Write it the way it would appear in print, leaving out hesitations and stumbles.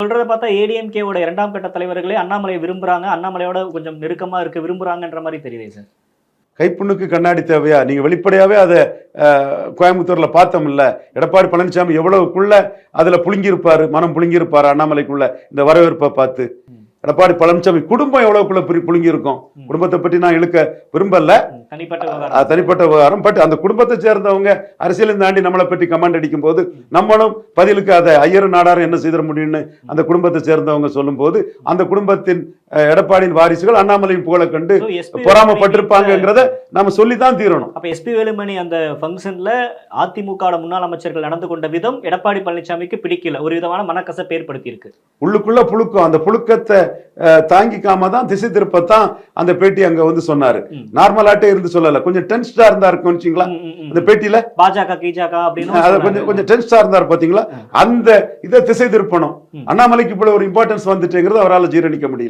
சொல்றத பார்த்தா ஏடிஎம்கேவோட 2ஆம் கட்ட தலைவர்களே அண்ணாமலையை விரும்புறாங்க, அண்ணாமலையோட கொஞ்சம் நெருக்கமா இருக்க விரும்புறாங்கன்ற மாதிரி தெரியுதே சார். கைப்புண்ணுக்கு கண்ணாடி தேவையா? நீங்க வெளிப்படையாவே அதை கோயம்புத்தூர்ல பார்த்தோம்ல. எடப்பாடி பழனிசாமி எவ்வளவுக்குள்ள அதுல புழுங்கியிருப்பாரு, மனம் புழுங்கியிருப்பாரு அண்ணாமலைக்குள்ள இந்த வரவேற்பை பார்த்து. எடப்பாடி பழனிசாமி குடும்பம் எவ்வளவுக்குள்ள புழுங்கி இருக்கும். குடும்பத்தை பற்றி நான் இழுக்க விரும்பல, தனிப்பட்ட விவகாரம். பட் அந்த குடும்பத்தை சேர்ந்தவங்க அரசியலும் தாண்டி நம்மளை பற்றி கமெண்ட் அடிக்கும் போது நம்மளும் பதிலுக்கு அதை ஐயரும் நாடாரும் என்ன செய்திட முடியும்னு அந்த குடும்பத்தை சேர்ந்தவங்க சொல்லும் போது அந்த குடும்பத்தின் எடப்பாடியின் வாரிசுகள் அண்ணாமலையின் புகழை கண்டு பொறாமப்பட்டிருப்பாங்கிறத நம்ம சொல்லித்தான் தீரணும். அப்ப எஸ்பி வேலுமணி அந்த ஃபங்க்ஷன்ல அதிமுக முன்னாள் அமைச்சர்கள் நடந்து கொண்ட விதம் எடப்பாடி பழனிசாமிக்கு பிடிக்கல, ஒரு விதமான மனக்கசப்பை ஏற்படுத்தி இருக்கு. உள்ளுக்குள்ள புழுக்கம், அந்த புழுக்கத்தை தாங்கிக்காம தான் திசை திருப்பத்தான் அந்த பேட்டி அங்க வந்து சொன்னாரு. நார்மலாட்டே இருந்து சொல்லல, கொஞ்சம் டென்ஸ்டா இருந்தா இருக்குன்னு அந்த பேட்டியில பாஜக கீஜாக அப்படின்னு கொஞ்சம் டென்ஸ்டா இருந்தாரு பாத்தீங்களா. அந்த இதை திசை திருப்பணும். அண்ணாமலைக்கு இப்ப ஒரு இம்பார்ட்டன்ஸ் வந்துட்டுங்கிறது அவரால் ஜீரணிக்க முடியல.